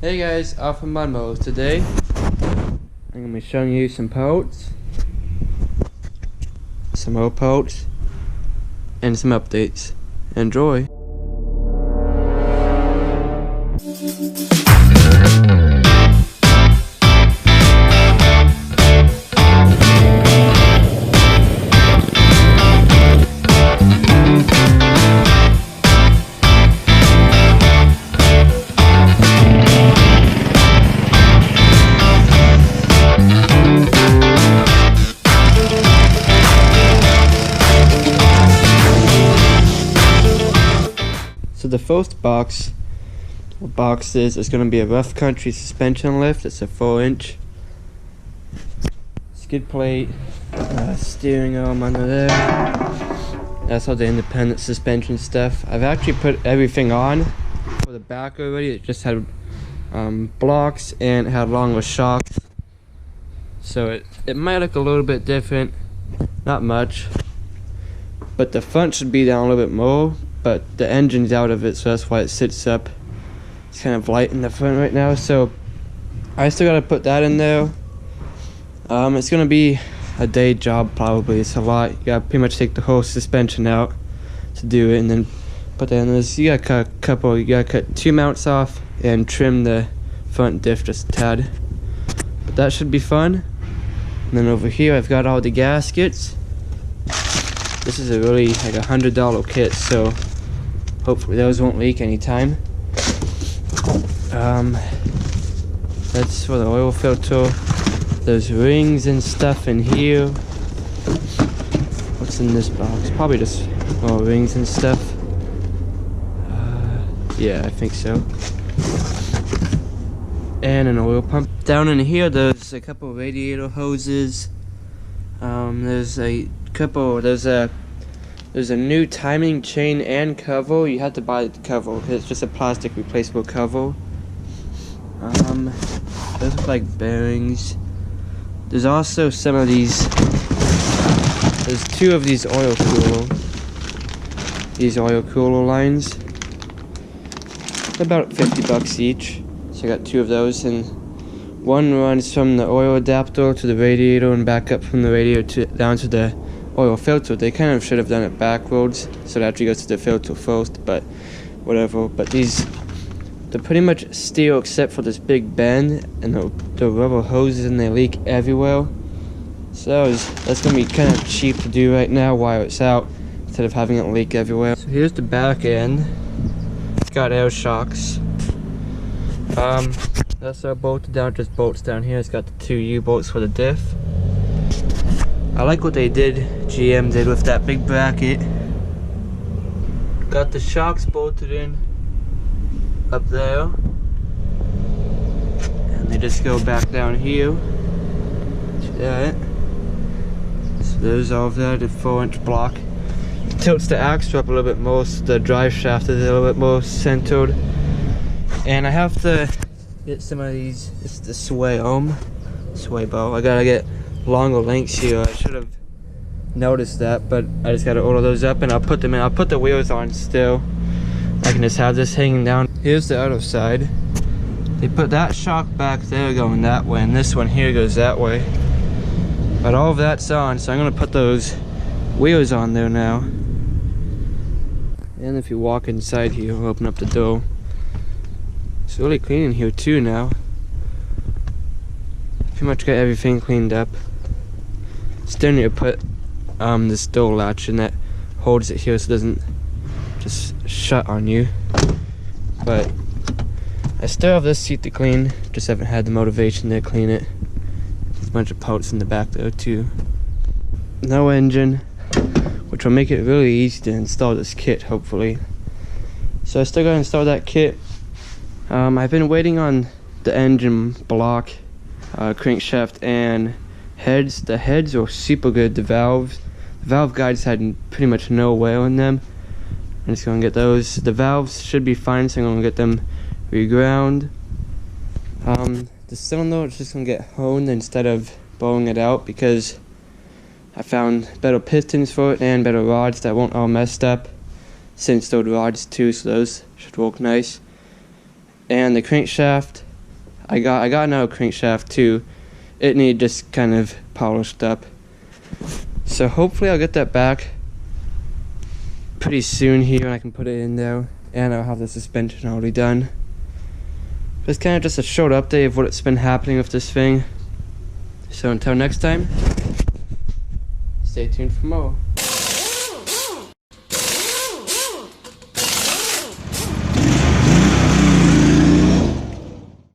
Hey guys, Offroad MudMowers. Today I'm going to be showing you some parts, some old parts, and some updates. Enjoy! So the first box is going to be a rough country suspension lift. It's a 4-inch skid plate, steering arm under there. That's all the independent suspension stuff. I've actually put everything on for the back already. It just had blocks and it had longer shocks. So it might look a little bit different, not much. But the front should be down a little bit more. But the engine's out of it, so that's why it sits up. It's kind of light in the front right now, so I still gotta put that in there. It's gonna be a day job probably. It's a lot. You gotta pretty much take the whole suspension out to do it, and then put that in there. So you gotta cut 2 mounts off and trim the front diff just a tad. But that should be fun. And then over here I've got all the gaskets. This is a really like $100 kit, so hopefully those won't leak anytime. That's for the oil filter. There's rings and stuff in here. What's in this box? Probably just more rings and stuff. Yeah, I think so. And an oil pump. Down in here there's a couple of radiator hoses. There's a new timing chain and cover. You have to buy the cover because it's just a plastic replaceable cover. Those look like bearings. There's also some of these. There's 2 of these oil cooler lines. About $50 each. So I got 2 of those, and one runs from the oil adapter to the radiator and back up from the radiator down to the oil filter. They kind of should have done it backwards, so it actually goes to the filter first, but whatever. But they're pretty much steel except for this big bend, and the rubber hoses, and they leak everywhere. So that's going to be kind of cheap to do right now while it's out, instead of having it leak everywhere. So here's the back end. It's got air shocks. That's our bolted down, just bolts down here. It's got the 2 U-bolts for the diff. I like what they did, GM did with that big bracket. Got the shocks bolted in up there. And they just go back down here. See that? So there's all of that, a 4-inch block. Tilts the axle up a little bit more, so the drive shaft is a little bit more centered. And I have to get some of these. It's the sway bar. I gotta get longer lengths here. I should have noticed that, but I just gotta order those up and I'll put them in. I'll put the wheels on still. I can just have this hanging down. Here's the other side. They put that shock back there going that way, and this one here goes that way. But all of that's on, so I'm gonna put those wheels on there now. And if you walk inside here, we'll open up the door. It's really clean in here too now. Pretty much got everything cleaned up. Still need to put this door latch in that holds it here so it doesn't just shut on you. But I still have this seat to clean, just haven't had the motivation to clean it. There's a bunch of parts in the back there too. No engine, which will make it really easy to install this kit hopefully. So I still gotta install that kit. I've been waiting on the engine block, crankshaft, and heads. The heads are super good. The valve guides had pretty much no wear in them. I'm just gonna get those. The valves should be fine, so I'm gonna get them reground. The cylinder is just gonna get honed instead of blowing it out, because I found better pistons for it and better rods that won't all messed up. Cinched rods too, so those should work nice. And the crankshaft, I got another crankshaft too. It needed just kind of polished up. So hopefully I'll get that back pretty soon here, and I can put it in there, and I'll have the suspension already done. But it's kind of just a short update of what's been happening with this thing. So until next time, stay tuned for more.